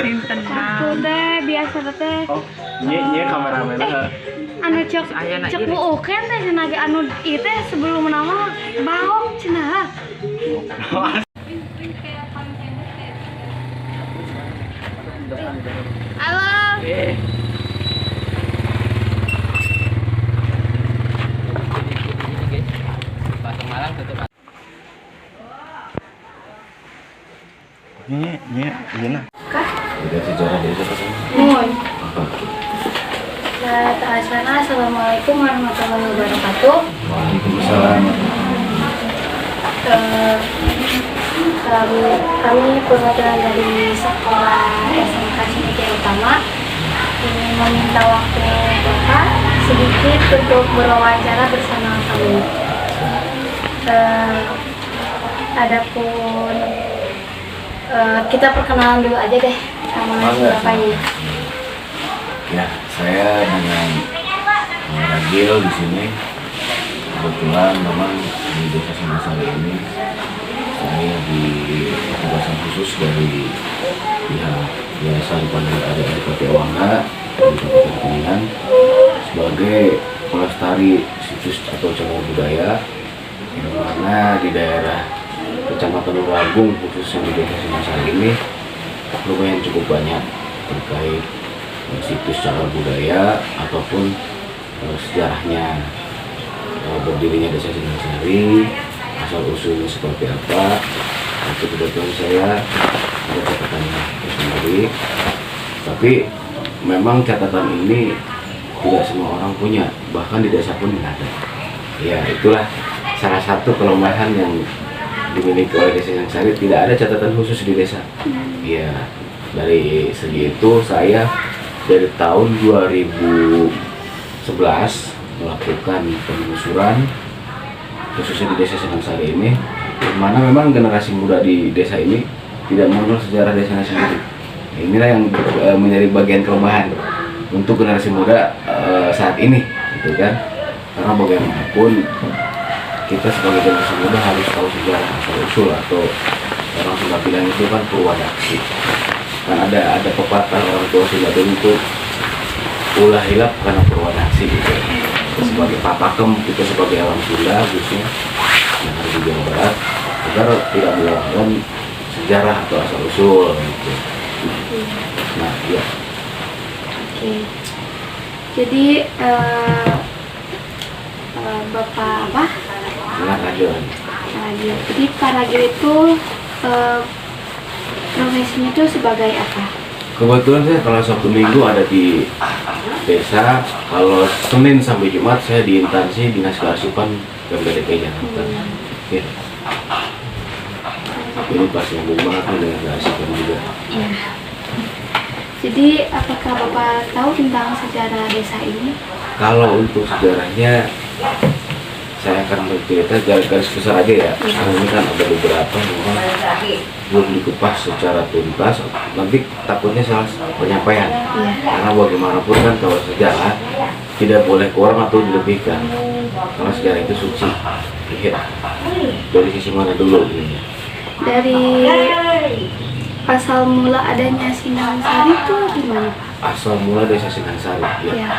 Pinten Aku teh biasa teh. Oh, nya kameramen Anu cek Ayana cek iris. buukeun teh cenah ge anu ieu teh sebelum nama baong cenah. Halo. Pasang Malang tutup. nya nah. Kah? Udah sejarah desa kan? Nuhun. Assalamualaikum warahmatullahi wabarakatuh. Waalaikumsalam. Kami perwakilan dari sekolah SMK Cendekia Utama ingin meminta waktu Bapak sedikit untuk berwawancara bersama kami. Adapun kita perkenalan dulu aja deh sama bapaknya. Ya, saya dengan Ragil di sini. Kebetulan memang di desa Singasari ini saya di tugasan khusus dari pihak Yayasan Pantai Adik Pati Ewangga di Kabupaten Kuningan sebagai pelestari situs atau cagar budaya yang mana di daerah Kecamatan Nuragung khususnya di desa Singasari ini lumayan cukup banyak terkait situs cagar budaya ataupun sejarahnya berdirinya desa Singasari, asal usulnya seperti apa. Itu kebetulan saya ada catatannya sendiri, tapi memang catatan ini tidak semua orang punya, bahkan di desa pun tidak ada. Ya, itulah salah satu kelemahan yang dimiliki oleh desa Singasari, tidak ada catatan khusus di desa. Ya, dari segi itu saya dari tahun 2011 melakukan penelusuran khususnya di desa Singasari ini, di mana memang generasi muda di desa ini tidak mengenal sejarah desanya sendiri. Inilah yang menjadi bagian kelemahan untuk generasi muda saat ini, gitu kan? Karena bagaimanapun kita sebagai generasi muda harus tahu sejarah asal usul, atau orang Sunda bilang itu kan purwadaksi. Kan ada pepatah orang tua Sunda dulu itu ulah hilap karena purwadaksi gitu. Sebagai papakem kita sebagai orang Sunda khususnya yang ada di Jawa Barat, kita tidak melakukan sejarah atau asal usul gitu. Nah, ya. Oke. Jadi Bapak apa? Dengan radio. Radio. Jadi Pak Radio itu profesinya itu sebagai apa? Kebetulan saya kalau Sabtu Minggu ada di desa, kalau Senin sampai Jumat saya di instansi Dinas Kearsipan Pemprov DKI Jakarta. Ya. Ini pas nyambung banget nih dengan kearsipan juga. Iya. Jadi apakah Bapak tahu tentang sejarah desa ini? Kalau untuk sejarahnya saya akan bercerita garis besar aja ya. Karena ini kan ada beberapa memang belum dikupas secara tuntas, nanti takutnya salah penyampaian. Iya. Karena bagaimanapun kan kalau sejarah tidak boleh kurang atau dilebihkan. Karena sejarah itu suci. Iya. Dari sisi mana dulu ini? Dari asal mula adanya Singasari itu gimana Pak? Asal mula desa Singasari. Ya. Ya.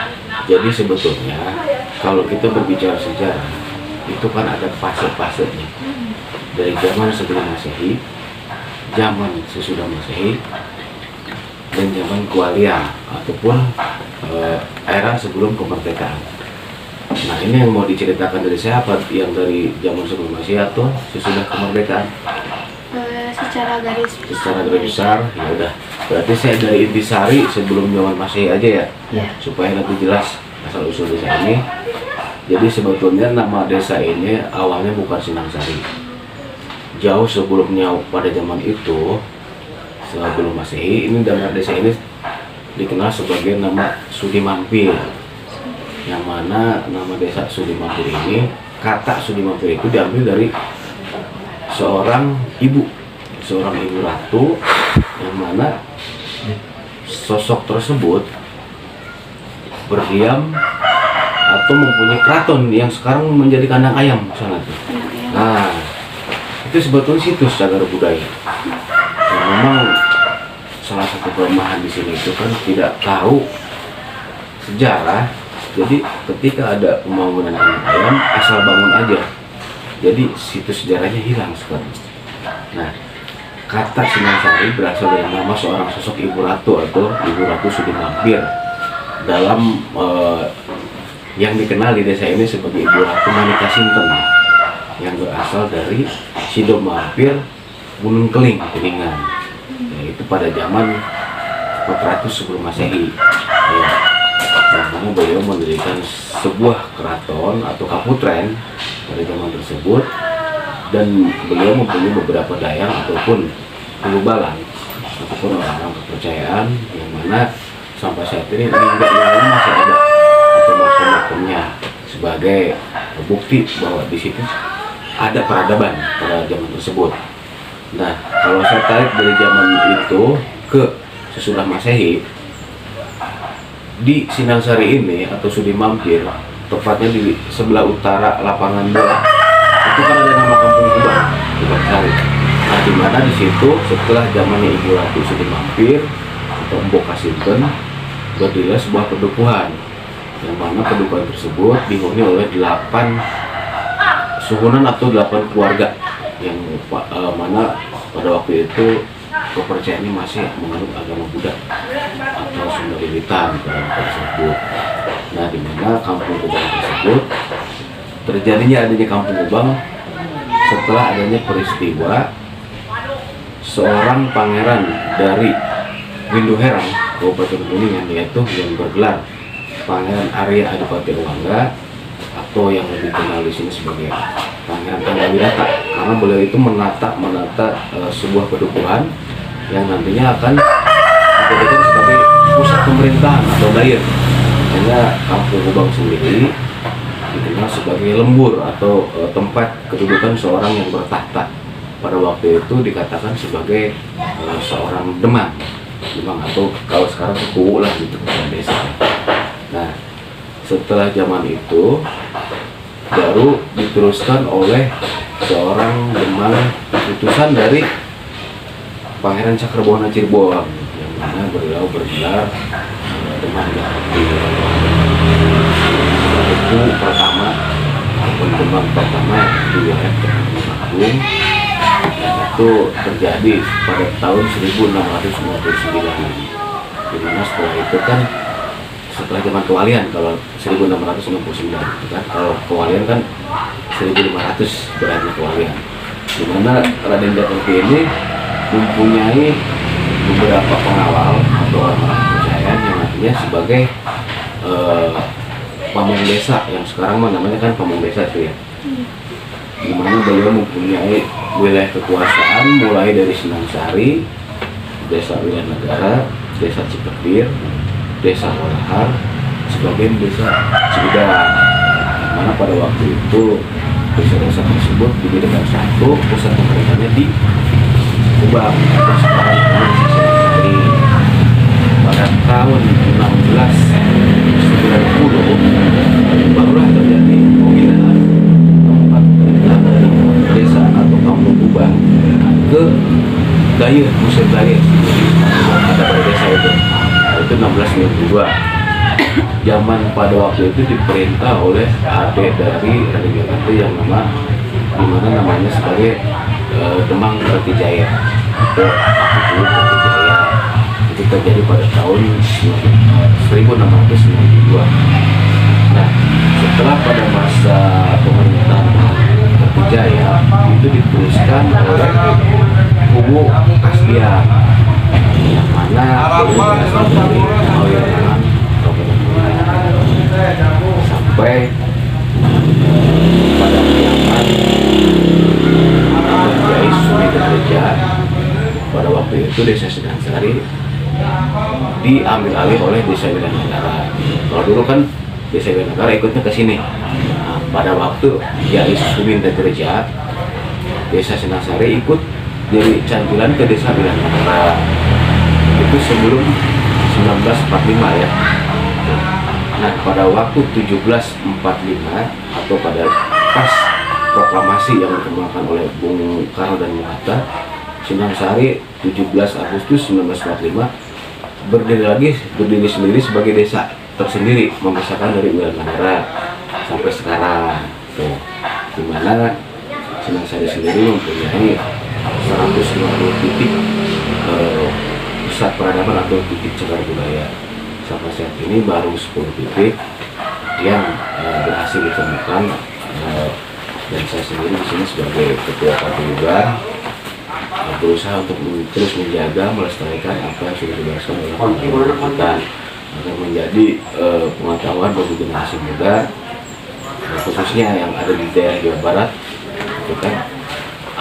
Jadi sebetulnya kalau kita berbicara sejarah itu kan ada fase-fasenya. Dari zaman sebelum Masehi, zaman sesudah Masehi, dan zaman Kualia ataupun era sebelum kemerdekaan. Nah, ini yang mau diceritakan dari saya apa yang dari zaman sebelum Masehi atau sesudah kemerdekaan? Secara garis Besar, ya udah. Berarti saya dari intisari sebelum zaman Masehi aja ya, Ya. supaya lebih jelas asal usul desa ini. Jadi sebetulnya nama desa ini awalnya bukan Singasari. Jauh sebelumnya pada zaman itu, sebelum Masehi, ini nama desa ini dikenal sebagai nama Sudi Mampir. Yang mana nama desa Sudi Mampir ini, kata Sudi Mampir itu diambil dari seorang ibu ratu, yang mana sosok tersebut berdiam atau mempunyai keraton yang sekarang menjadi kandang ayam sana tuh. Nah, itu sebetulnya situs cagar budaya. Yang memang salah satu kelemahan di sini itu kan tidak tahu sejarah. Jadi ketika ada pembangunan ayam asal bangun aja, jadi situs sejarahnya hilang sekarang. Nah, kata Sinangsari berasal dari nama seorang sosok Ibu Ratu atau Ibu Ratu Sudimampir dalam yang dikenal di desa ini sebagai Ibu Ratu Manika Sinten, yang berasal dari Sido Mampir Gunung Keling Kuningan, yaitu pada zaman 400 sebelum Masehi. Ya, nah, karena beliau mendirikan sebuah keraton atau kaputren pada zaman tersebut, dan beliau mempunyai beberapa dayang ataupun pengubalan ataupun orang-orang kepercayaan yang mana sampai saat ini hingga masih ada atau makamnya sebagai bukti bahwa di situ ada peradaban pada zaman tersebut. Nah, kalau saya tarik dari zaman itu ke sesudah Masehi, di Sinangsari ini atau Sudimampir, tepatnya di sebelah utara lapangan bola, itu kan ada nama kampung Kubang Sari. Nah, di mana di situ setelah zamannya Ibu Ratu Sudimampir atau Mbok Kasinten, berdirilah sebuah pedukuhan, yang mana pedukuhan tersebut dihuni oleh 8 suhunan atau 8 keluarga, yang mana pada waktu itu kepercayaannya masih menganut agama Buddha atau Sunda Lilitan tersebut. Nah, di mana kampung Kubang tersebut terjadinya adanya kampung Kubang setelah adanya peristiwa seorang pangeran dari Windu Herang, Kabupaten Kuningan, yaitu yang bergelar Pangeran Arya Adipati Rwangga atau yang lebih dikenal di sini sebagai Pangeran Anggawidata, karena beliau itu menata sebuah pedukuhan yang nantinya akan dijadikan sebagai pusat pemerintahan atau daerah. Hanya kampung Kubang sendiri dikenal sebagai lembur atau tempat kedudukan seorang yang bertahta. Pada waktu itu dikatakan sebagai seorang demang atau kalau sekarang kuwu lah gitu pada desa. Nah, setelah zaman itu baru diteruskan oleh seorang demang utusan dari Pangeran Cakrabona Cirebon, yang mana beliau bergelar demang Jati. Itu pertama ataupun demang pertama di wilayah Cakrabona Agung, itu terjadi pada tahun 1699, dimana setelah itu kan setelah zaman kewalian, kalau 1669 kan, kalau kewalian kan 1500 berakhir kewalian, dimana Raden Jatengki ini mempunyai beberapa pengawal atau orang-orang kepercayaan yang nantinya sebagai pamong desa, yang sekarang namanya kan pamong desa itu ya, dimana beliau mempunyai wilayah kekuasaan mulai dari Sinangsari, Desa Wilanegara, Desa Cipekdir, Desa Walahar, sebagai Desa Cigudang, mana pada waktu itu desa-desa tersebut dijadikan satu pusat pemerintahannya di Kubang atau sekarang Sinangsari. Pada tahun 1690 barulah terjadi pemindahan tempat dari desa atau kampung Kubang ke Daya, pusat Daya ada pada desa itu. Itu 1692. Zaman pada waktu itu diperintah oleh adik dari Raden Jatengki yang dimana namanya sebagai Demang Kertijaya atau Aku Kertijaya. Itu terjadi pada tahun 1692. Nah, setelah pada masa pemerintahan Kertijaya itu diteruskan oleh kubu Kastian, yang mana berasal dari Mawilangan Kabupaten Kuningan sampai pada zaman Kiai Sumitreja. Pada waktu itu Desa Sinangsari diambil alih oleh Desa Wilanegara. Kalau dulu kan Desa Wilanegara ikutnya ke sini. Nah, pada waktu Kiai Sumitreja, Desa Sinangsari ikut dari Cantilan ke Desa Wilanegara. Itu sebelum 1945 ya. Nah, pada waktu 1745 atau pada pas proklamasi yang dikemukakan oleh Bung Karno dan Bung Hatta, Sinangsari 17 Agustus 1945 berdiri sendiri sebagai desa tersendiri, memisahkan dari wilayah negara sampai sekarang. Tuh, dimana Sinangsari sendiri mempunyai 150 titik pusat peradaban atau titik cagar budaya. Sampai saat ini baru 10 titik yang berhasil ditemukan, dan saya sendiri di sini sebagai ketua paguyuban berusaha untuk terus menjaga, melestarikan apa yang sudah dibereskan oleh kita agar menjadi pengetahuan bagi generasi muda, khususnya yang ada di daerah Jawa Barat, itu kan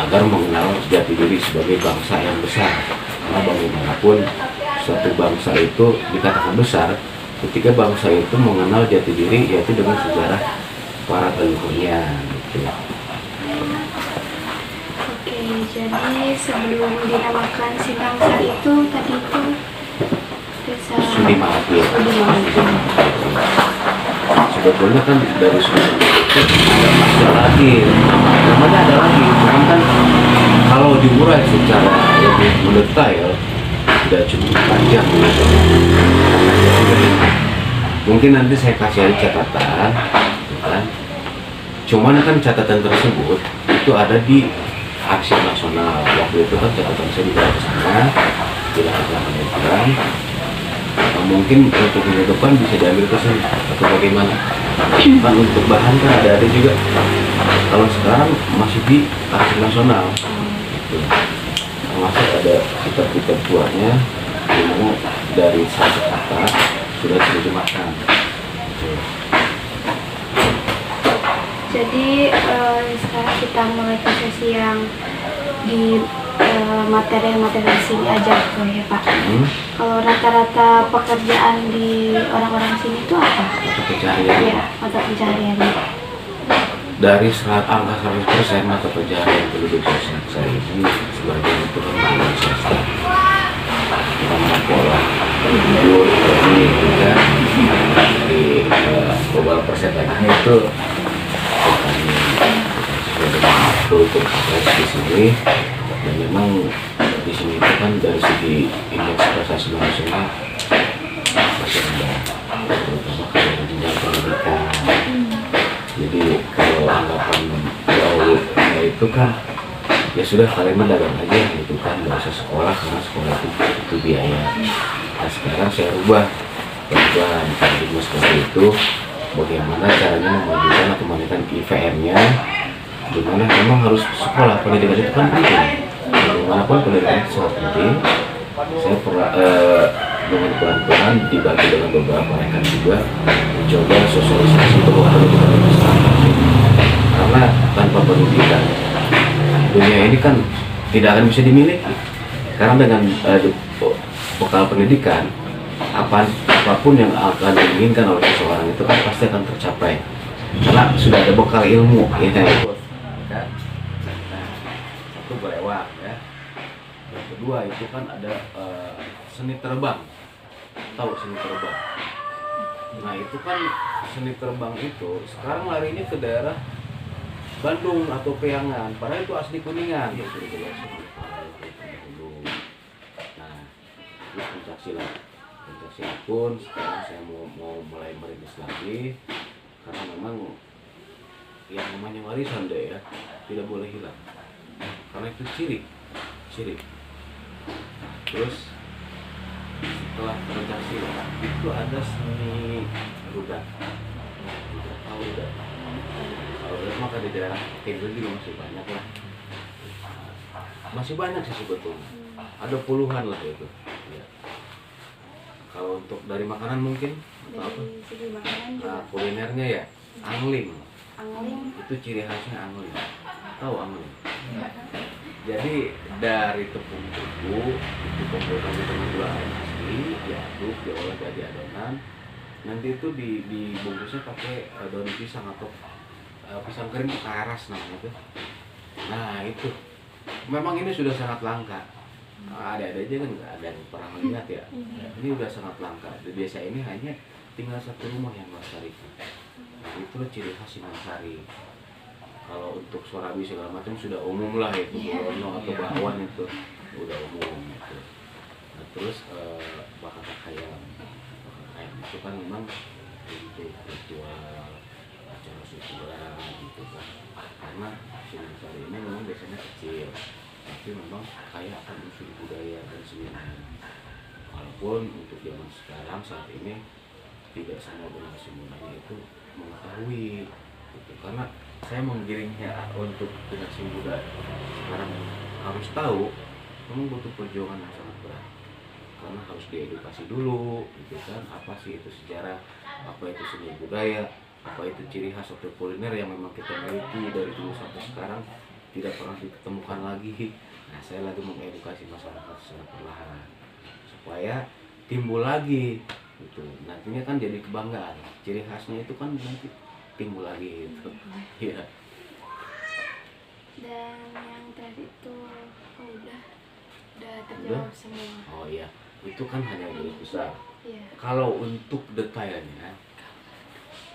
agar mengenal jati diri sebagai bangsa yang besar. Karena bagaimanapun suatu bangsa itu dikatakan besar ketika bangsa itu mengenal jati diri, yaitu dengan sejarah para leluhurnya gitu. Oke, jadi sebelum dinamakan Sinangsari itu tadi itu desa Sudimahathir. Sudimahathir. Sebetulnya kan dari Sudimahathir itu ada lagi, namanya ada lagi, cuman kan kalau diurai secara lebih mendetail tidak cukup panjang gitu. Mungkin nanti saya kasih catatan, kan? Cuman kan catatan tersebut itu ada di Arsip Nasional. Waktu itu kan catatan saya dibawa ke sana, tidak ada penelitian. Mungkin untuk minggu depan bisa diambil ke sini atau bagaimana? Kan untuk bahan kan ada juga. Kalau sekarang masih di Arsip Nasional. Termasuk ada kitab-kitab tuanya, di mana dari satu kata sudah diterjemahkan. Jadi sekarang kita mulai ke sesi yang di materi-materi sini aja tuh ya Pak. Kalau rata-rata pekerjaan di orang-orang sini itu apa? Mata pencaharian. Ya, mata pencahariannya. Dari angka 100% mata pencaharian penduduk saya ini sebagian itu kan swasta. Kita pola tidur, ini juga di global persentasenya itu sesuai dengan untuk di sini. Dan memang di sini itu kan dari segi indeks prestasi nasional masih rendah, terutama kalau jenjang pendidikan. Jadi kalau anggapan jauhnya itu kan ya sudah kalian dagang aja gitu kan, nggak usah sekolah karena sekolah itu biaya. Nah sekarang saya rubah paradigma seperti itu, bagaimana caranya memajukan atau menaikkan IPM-nya, dimana memang harus sekolah. Pendidikan itu kan penting, bagaimanapun pendidikan itu sangat penting. Saya pernah dengan pelan-pelan dibagi dengan beberapa rekan juga mencoba sosialisasi bahwa pendidikan itu sangat penting, karena tanpa pendidikan dunia ini kan tidak akan bisa dimiliki. Karena dengan bekal pendidikan apapun yang akan diinginkan oleh seseorang itu kan pasti akan tercapai, karena sudah ada bekal ilmu ya kan. Satu berlewat ya. Yang kedua itu kan ada seni terbang. Tahu seni terbang? Nah itu kan seni terbang itu sekarang larinya ke daerah Bandung atau Peangan, padahal itu asli Kuningan. Nah, itu pencaksilat pun sekarang saya mau mulai merintis lagi, karena memang yang namanya warisan deh ya tidak boleh hilang, karena itu ciri. Terus setelah pencaksilat itu ada seni rudat. Tahu rudat? Kalau maka di daerah timur juga masih banyak lah, masih banyak sih sebetulnya, ada puluhan lah itu ya. Kalau untuk dari makanan mungkin atau apa? Segi makanan juga. Nah, kulinernya ya angling. Angling. Itu ciri khasnya angling. Tahu angling? Jadi dari tepung terigu dikumpulkan dengan gula aren asli, diaduk, diolah jadi adonan. Nanti itu dibungkusnya pakai daun pisang atau pisang kering karas namanya tuh. Nah itu memang ini sudah sangat langka. Ada aja kan nggak ada yang pernah melihat ya. Ini udah sangat langka. Di desa ini hanya tinggal satu rumah yang melestarikan. Itu ciri khas Sinangsari. Kalau untuk Sorabi segala macam sudah umum lah itu, Borono atau Bakwan itu. udah umum gitu. Nah terus bakar-bakaran itu kan memang untuk ritual acara syukuran gitu kan, karena Sinasari ini memang biasanya kecil tapi memang kaya akan unsur budaya dan seninya. Walaupun untuk zaman sekarang saat ini tidak semua generasi mudanya itu mengetahui gitu. Karena saya menggiringnya untuk generasi muda sekarang harus tahu, memang butuh perjuangan yang sangat berat karena harus diedukasi dulu gitu kan, apa sih itu sejarah, apa itu seni budaya, apa itu ciri khas atau kuliner yang memang kita miliki dari dulu sampai sekarang tidak pernah ditemukan lagi. Nah saya lagi mengedukasi masyarakat secara perlahan supaya timbul lagi gitu, nantinya kan jadi kebanggaan, ciri khasnya itu kan nanti timbul lagi gitu. Iya. Dan yang tadi itu udah terjawab semua. Oh iya, itu kan hanya garis besar. Iya. Kalau untuk detailnya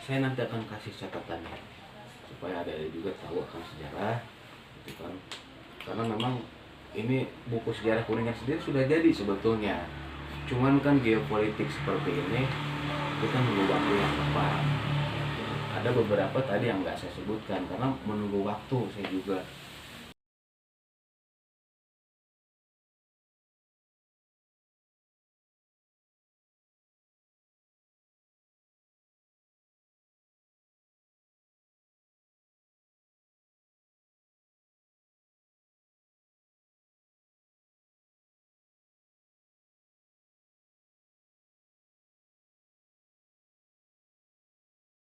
saya nanti akan kasih catatannya supaya ada juga tahu akan sejarah gitu kan, karena memang ini buku sejarah Kuningan sendiri sudah jadi sebetulnya, cuman kan geopolitik seperti ini kita menunggu waktu yang tepat. Ada beberapa tadi yang nggak saya sebutkan karena menunggu waktu saya juga